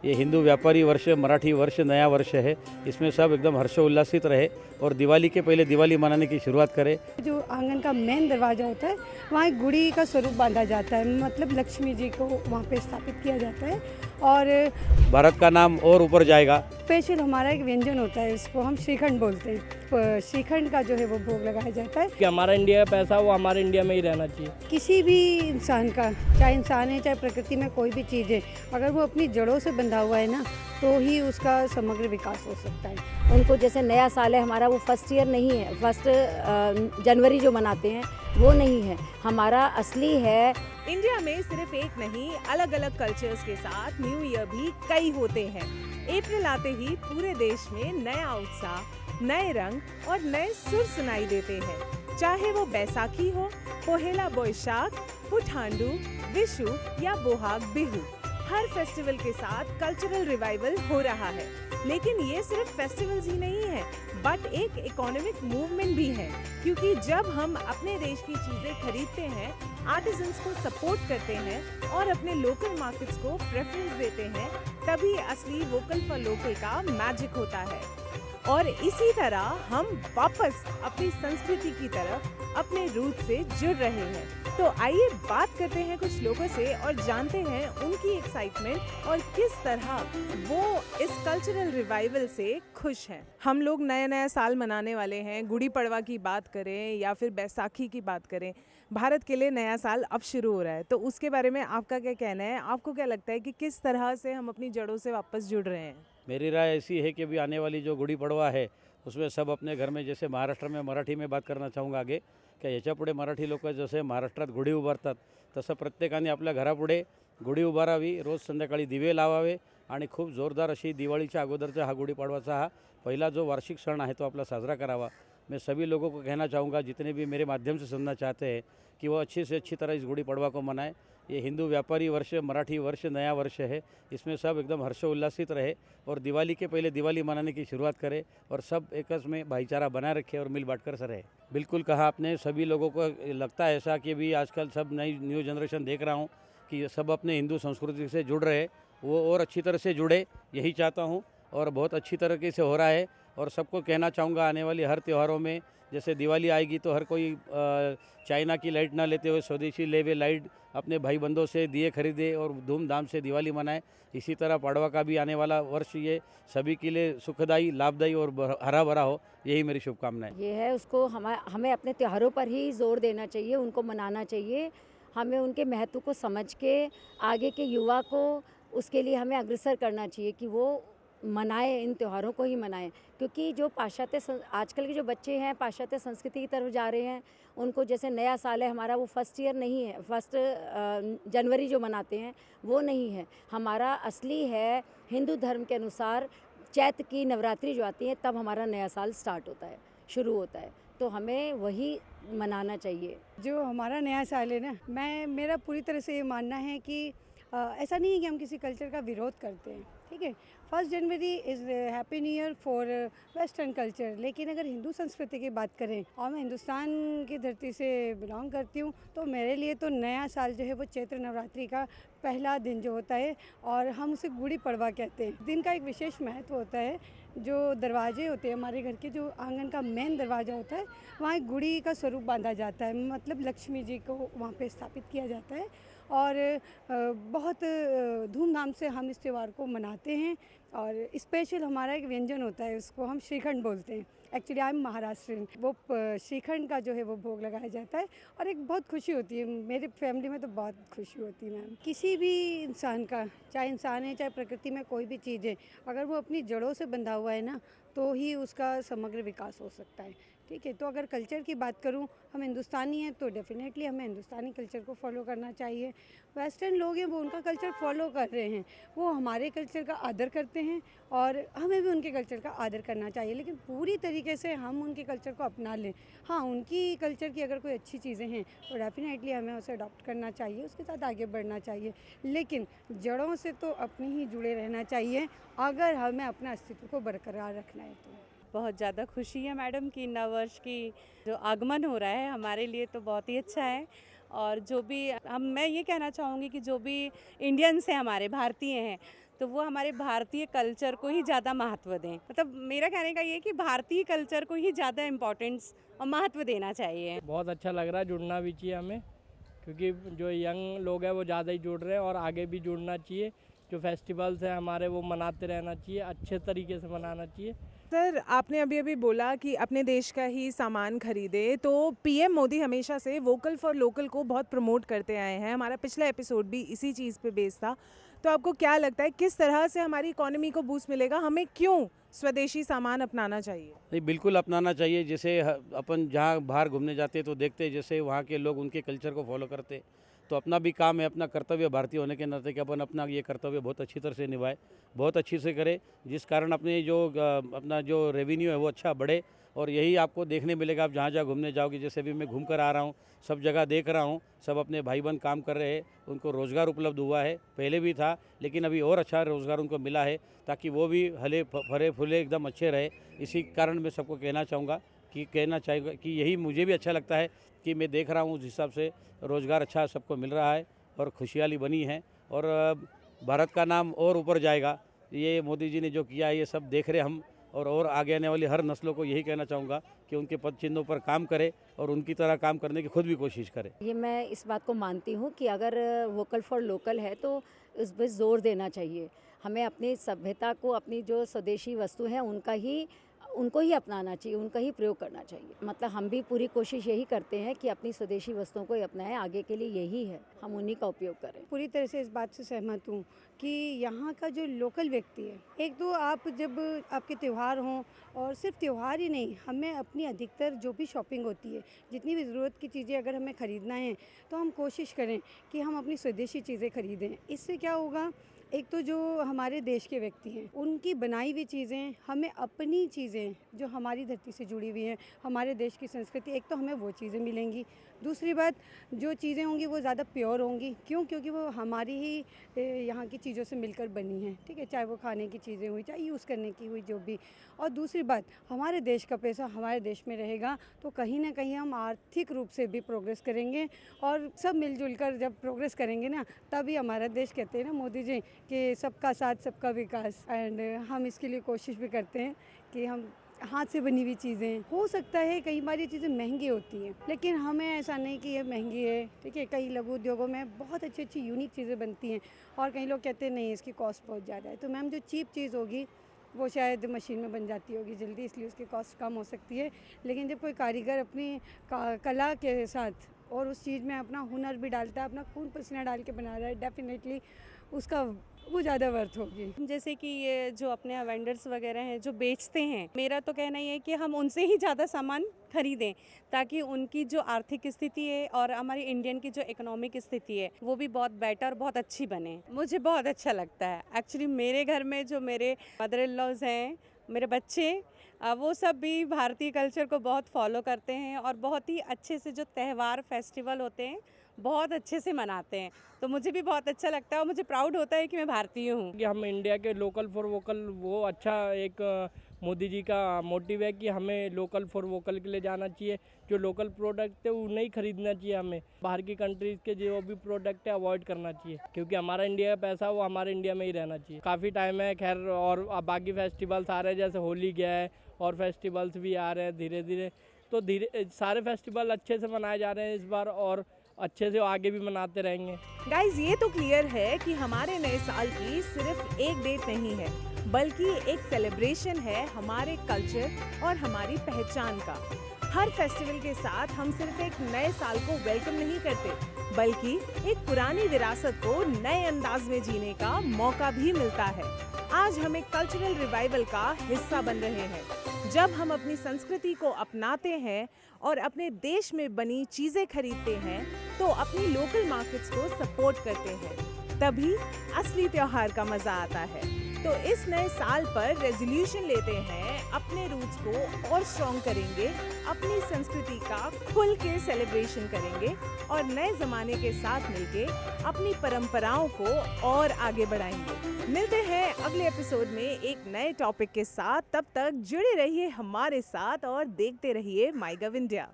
ये हिंदू व्यापारी वर्ष, मराठी वर्ष, नया वर्ष है। इसमें सब एकदम हर्षोल्लासित रहे और दिवाली के पहले दिवाली मनाने की शुरुआत करें। जो आंगन का मेन दरवाज़ा होता है वहाँ एक गुड़ी का स्वरूप बांधा जाता है, मतलब लक्ष्मी जी को वहाँ पे स्थापित किया जाता है। और भारत का नाम और ऊपर जाएगा। स्पेशल हमारा एक व्यंजन होता है, इसको हम श्रीखंड बोलते हैं। श्रीखंड का जो है वो भोग लगाया जाता है कि हमारा इंडिया का पैसा वो हमारे इंडिया में ही रहना चाहिए। किसी भी इंसान का, चाहे इंसान है चाहे प्रकृति में कोई भी चीज़ है, अगर वो अपनी जड़ों से बंधा हुआ है ना, तो ही उसका समग्र विकास हो सकता है। उनको जैसे नया साल है हमारा, वो फर्स्ट ईयर नहीं है, फर्स्ट जनवरी जो मनाते हैं वो नहीं है, हमारा असली है। इंडिया में सिर्फ एक नहीं, अलग अलग कल्चर्स के साथ न्यू ईयर भी कई होते हैं। अप्रैल आते ही पूरे देश में नया उत्साह, नए रंग और नए सुर सुनाई देते हैं। चाहे वो बैसाखी हो, पोहेला बोईशाख, पुठांडू, विशु या बोहाग बिहू, हर फेस्टिवल के साथ कल्चरल रिवाइवल हो रहा है। लेकिन ये सिर्फ फेस्टिवल्स ही नहीं है, बट एक इकोनॉमिक मूवमेंट भी है, क्योंकि जब हम अपने देश की चीजें खरीदते हैं, आर्टिजन्स को सपोर्ट करते हैं और अपने लोकल मार्केट्स को प्रेफरेंस देते हैं, तभी असली वोकल फॉर लोकल का मैजिक होता है। और इसी तरह हम वापस अपनी संस्कृति की तरफ, अपने रूट से जुड़ रहे हैं। तो आइए बात करते हैं कुछ लोगों से और जानते हैं उनकी एक्साइटमेंट और किस तरह वो इस कल्चरल रिवाइवल से खुश हैं। हम लोग नया नया साल मनाने वाले हैं। गुड़ी पड़वा की बात करें या फिर बैसाखी की बात करें, भारत के लिए नया साल अब शुरू हो रहा है। तो उसके बारे में आपका क्या कहना है? आपको क्या लगता है कि किस तरह से हम अपनी जड़ों से वापस जुड़ रहे हैं? मेरी राय ऐसी है कि अभी आने वाली जो गुड़ी पड़वा है उसमें सब अपने घर में, जैसे महाराष्ट्र में मराठी में बात करना चाहूँगा आगे, की याच्या पुढे मराठी लोक जसे महाराष्ट्रात गुढी उभारतात तसं प्रत्येकाने आपल्या घरापुढे गुढी उभारावी, रोज संध्याकाळी दिवे लावावे आणि खूप जोरदार अशी दिवाळीच्या अगोदरचा हा गुढीपाडवाचा हा पहिला जो वार्षिक क्षण आहे तो आपला साजरा करावा। मैं सभी लोगों को कहना चाहूँगा, जितने भी मेरे माध्यम से सुनना चाहते हैं, कि वो अच्छी से अच्छी तरह इस गुड़ी पड़वा को मनाएं। ये हिंदू व्यापारी वर्ष, मराठी वर्ष, नया वर्ष है। इसमें सब एकदम हर्षोल्लासित रहे और दिवाली के पहले दिवाली मनाने की शुरुआत करें और सब एकस में भाईचारा बनाए रखे और मिल बांट कर रहे। बिल्कुल कहा आपने, सभी लोगों को लगता है ऐसा कि भी आजकल सब नई न्यू जनरेशन देख रहा हूँ कि सब अपने हिंदू संस्कृति से जुड़ रहे, वो और अच्छी तरह से जुड़े, यही चाहता हूँ और बहुत अच्छी तरीके से हो रहा है। और सबको कहना चाहूँगा, आने वाली हर त्योहारों में जैसे दिवाली आएगी तो हर कोई चाइना की लाइट ना लेते हुए स्वदेशी लेवे लाइट अपने भाई बंधों से दिए खरीदे और धूमधाम से दिवाली मनाए। इसी तरह पाड़वा का भी आने वाला वर्ष ये सभी के लिए सुखदायी, लाभदायी और हरा भरा हो, यही मेरी शुभकामनाएं। ये है, उसको हमें अपने त्योहारों पर ही जोर देना चाहिए, उनको मनाना चाहिए। हमें उनके महत्व को समझ के आगे के युवा को उसके लिए हमें अग्रसर करना चाहिए कि वो मनाए, इन त्योहारों को ही मनाएं। क्योंकि जो आजकल के जो बच्चे हैं पाश्चात्य संस्कृति की तरफ जा रहे हैं, उनको जैसे नया साल है हमारा, वो फर्स्ट ईयर नहीं है, फर्स्ट जनवरी जो मनाते हैं वो नहीं है, हमारा असली है। हिंदू धर्म के अनुसार चैत्र की नवरात्रि जो आती है तब हमारा नया साल स्टार्ट होता है, शुरू होता है, तो हमें वही मनाना चाहिए। जो हमारा नया साल है ना, मेरा पूरी तरह से ये मानना है कि ऐसा नहीं है कि हम किसी कल्चर का विरोध करते हैं, ठीक है। 1 जनवरी is happy new year for western culture. लेकिन अगर हिंदू संस्कृति की बात करें और मैं हिंदुस्तान की धरती से बिलोंग करती हूँ, तो मेरे लिए तो नया साल जो है वो चैत्र नवरात्रि का पहला दिन जो होता है, और हम उसे गुड़ी पड़वा कहते हैं। दिन का एक विशेष महत्व होता है। जो दरवाजे होते हैं हमारे घर के, जो आंगन का मेन दरवाज़ा होता है, वहाँ एक गुड़ी का स्वरूप बांधा जाता है, मतलब लक्ष्मी जी को वहाँ पे स्थापित किया जाता है। और बहुत धूमधाम से हम इस त्यौहार को मनाते हैं। और स्पेशल हमारा एक व्यंजन होता है, उसको हम श्रीखंड बोलते हैं। Actually I am Maharashtrian. वो श्रीखंड का जो है वो भोग लगाया जाता है और एक बहुत खुशी होती है। मेरी फैमिली में तो बहुत खुशी होती है मैम। किसी भी इंसान का, चाहे इंसान है चाहे प्रकृति में कोई भी चीज़ है, अगर वो अपनी जड़ों से बंधा हुआ है ना, तो ही उसका समग्र विकास हो सकता है, ठीक है। तो अगर कल्चर की बात करूं, हम हिंदुस्तानी हैं तो डेफिनेटली हमें हिंदुस्तानी कल्चर को फॉलो करना चाहिए। वेस्टर्न लोग हैं वो उनका कल्चर फॉलो कर रहे हैं, वो हमारे कल्चर का आदर करते हैं और हमें भी उनके कल्चर का आदर करना चाहिए, लेकिन पूरी तरीके से हम उनके कल्चर को अपना लें। हाँ, उनकी कल्चर की अगर कोई अच्छी चीज़ें हैं तो डेफिनेटली हमें उसे अडॉप्ट करना चाहिए, उसके साथ आगे बढ़ना चाहिए, लेकिन जड़ों से तो अपनी ही जुड़े रहना चाहिए अगर हमें अपना अस्तित्व को बरकरार रखना है तो। बहुत ज़्यादा खुशी है मैडम कि नववर्ष की जो आगमन हो रहा है हमारे लिए तो बहुत ही अच्छा है। और जो भी मैं ये कहना चाहूँगी कि जो भी इंडियंस हैं, हमारे भारतीय हैं, तो वो हमारे भारतीय कल्चर को ही ज़्यादा महत्व दें। मतलब मेरा कहने का ये है कि भारतीय कल्चर को ही ज़्यादा इम्पोर्टेंस और महत्व देना चाहिए। बहुत अच्छा लग रहा है, जुड़ना भी चाहिए हमें, क्योंकि जो यंग लोग हैं वो ज़्यादा ही जुड़ रहे हैं और आगे भी जुड़ना चाहिए। जो फेस्टिवल्स हैं हमारे वो मनाते रहना चाहिए, अच्छे तरीके से मनाना चाहिए। सर, आपने अभी अभी बोला कि अपने देश का ही सामान खरीदे, तो पीएम मोदी हमेशा से वोकल फॉर लोकल को बहुत प्रमोट करते आए हैं। हमारा पिछला एपिसोड भी इसी चीज़ पे बेस्ड था। तो आपको क्या लगता है किस तरह से हमारी इकोनॉमी को बूस्ट मिलेगा? हमें क्यों स्वदेशी सामान अपनाना चाहिए? नहीं, बिल्कुल अपनाना चाहिए। जैसे अपन जहाँ बाहर घूमने जाते तो देखते हैं जैसे वहाँ के लोग उनके कल्चर को फॉलो करते, तो अपना भी काम है, अपना कर्तव्य भारतीय होने के नाते कि अपन अपना ये कर्तव्य बहुत अच्छी तरह से निभाए, बहुत अच्छी से करे, जिस कारण अपने जो अपना जो रेवेन्यू है वो अच्छा बढ़े। और यही आपको देखने मिलेगा आप जहाँ जहाँ घूमने जाओगे। जैसे भी मैं घूम कर आ रहा हूँ, सब जगह देख रहा हूँ, सब अपने भाई बहन काम कर रहे हैं, उनको रोज़गार उपलब्ध हुआ है, पहले भी था लेकिन अभी और अच्छा रोज़गार उनको मिला है, ताकि वो भी हले फरे फूले एकदम अच्छे रहे। इसी कारण मैं सबको कहना चाहूँगा कि यही मुझे भी अच्छा लगता है कि मैं देख रहा हूँ उस हिसाब से रोज़गार अच्छा सबको मिल रहा है और खुशहाली बनी है और भारत का नाम और ऊपर जाएगा। ये मोदी जी ने जो किया है ये सब देख रहे हम, और आगे आने वाली हर नस्लों को यही कहना चाहूँगा कि उनके पद चिन्हों पर काम करे और उनकी तरह काम करने की खुद भी कोशिश करे। ये मैं इस बात को मानती हूँ कि अगर वोकल फॉर लोकल है तो इस पर जोर देना चाहिए। हमें अपनी सभ्यता को, अपनी जो स्वदेशी वस्तु हैं उनको ही अपनाना चाहिए, उनका ही प्रयोग करना चाहिए। मतलब हम भी पूरी कोशिश यही करते हैं कि अपनी स्वदेशी वस्तुओं को ही अपनाएं, आगे के लिए यही है, हम उन्हीं का उपयोग करें। पूरी तरह से इस बात से सहमत हूँ कि यहाँ का जो लोकल व्यक्ति है, एक तो आप जब आपके त्यौहार हों, और सिर्फ त्यौहार ही नहीं, हमें अपनी अधिकतर जो भी शॉपिंग होती है, जितनी भी ज़रूरत की चीज़ें अगर हमें ख़रीदना है तो हम कोशिश करें कि हम अपनी स्वदेशी चीज़ें ख़रीदें। इससे क्या होगा, एक तो जो हमारे देश के व्यक्ति हैं उनकी बनाई हुई चीज़ें, हमें अपनी चीज़ें जो हमारी धरती से जुड़ी हुई हैं, हमारे देश की संस्कृति, एक तो हमें वो चीज़ें मिलेंगी। दूसरी बात, जो चीज़ें होंगी वो ज़्यादा प्योर होंगी। क्यों? क्योंकि वो हमारी ही यहाँ की चीज़ों से मिलकर बनी हैं, ठीक है, चाहे वो खाने की चीज़ें हुई, चाहे यूज़ करने की हुई, जो भी। और दूसरी बात, हमारे देश का पैसा हमारे देश में रहेगा तो कहीं ना कहीं हम आर्थिक रूप से भी प्रोग्रेस करेंगे, और सब मिलजुल कर जब प्रोग्रेस करेंगे ना, तभी हमारा देश, कहते हैं ना मोदी जी कि सबका साथ सबका विकास। एंड हम इसके लिए कोशिश भी करते हैं कि हम हाथ से बनी हुई चीज़ें, हो सकता है कई बार ये चीज़ें महंगी होती हैं, लेकिन हमें ऐसा नहीं कि ये महंगी है, ठीक है। कई लघु उद्योगों में बहुत अच्छी अच्छी यूनिक चीज़ें बनती हैं, और कई लोग कहते हैं नहीं इसकी कॉस्ट बहुत ज़्यादा है। तो मैम, जो चीप चीज़ होगी वो शायद मशीन में बन जाती होगी जल्दी, इसलिए उसकी कॉस्ट कम हो सकती है। लेकिन जब कोई कारीगर अपनी कला के साथ और उस चीज़ में अपना हुनर भी डालता है, अपना खून पसीना डाल के बना रहा है, डेफिनेटली उसका वो ज़्यादा वर्थ होगी। जैसे कि ये जो अपने वेंडर्स वगैरह हैं जो बेचते हैं, मेरा तो कहना ही है कि हम उनसे ही ज़्यादा सामान खरीदें, ताकि उनकी जो आर्थिक स्थिति है और हमारी इंडियन की जो इकोनॉमिक स्थिति है वो भी बहुत बेटर, बहुत अच्छी बने। मुझे बहुत अच्छा लगता है। एक्चुअली मेरे घर में जो मेरे मदर इन लॉज हैं, मेरे बच्चे, वो सब भी भारतीय कल्चर को बहुत फॉलो करते हैं और बहुत ही अच्छे से जो त्यौहार फेस्टिवल होते हैं बहुत अच्छे से मनाते हैं। तो मुझे भी बहुत अच्छा लगता है और मुझे प्राउड होता है कि मैं भारतीय हूँ। कि हम इंडिया के लोकल फॉर वोकल, वो अच्छा एक मोदी जी का मोटिव है कि हमें लोकल फॉर वोकल के लिए जाना चाहिए। जो लोकल प्रोडक्ट है उन्हें ही खरीदना चाहिए, हमें बाहर की कंट्रीज़ के जो भी प्रोडक्ट है अवॉइड करना चाहिए, क्योंकि हमारा इंडिया का पैसा वो हमारे इंडिया में ही रहना चाहिए। काफ़ी टाइम है खैर, और बाकी फेस्टिवल्स आ रहे हैं, जैसे होली गया है और फेस्टिवल्स भी आ रहे हैं धीरे धीरे। तो सारे फेस्टिवल अच्छे से मनाए जा रहे हैं इस बार, और अच्छे से आगे भी मनाते रहेंगे। गाइज, ये तो क्लियर है कि हमारे नए साल की सिर्फ एक डेट नहीं है, बल्कि एक सेलिब्रेशन है हमारे कल्चर और हमारी पहचान का। हर फेस्टिवल के साथ हम सिर्फ एक नए साल को वेलकम नहीं करते, बल्कि एक पुरानी विरासत को नए अंदाज में जीने का मौका भी मिलता है। आज हम एक कल्चरल रिवाइवल का हिस्सा बन रहे हैं। जब हम अपनी संस्कृति को अपनाते हैं और अपने देश में बनी चीजें खरीदते हैं, तो अपनी लोकल मार्केट्स को सपोर्ट करते हैं, तभी असली त्योहार का मजा आता है। तो इस नए साल पर रेजोल्यूशन लेते हैं, अपने रूट्स को और स्ट्रॉन्ग करेंगे, अपनी संस्कृति का खुल के सेलिब्रेशन करेंगे और नए जमाने के साथ मिलके अपनी परंपराओं को और आगे बढ़ाएंगे। मिलते हैं अगले एपिसोड में एक नए टॉपिक के साथ। तब तक जुड़े रहिए हमारे साथ और देखते रहिए माईगव इंडिया।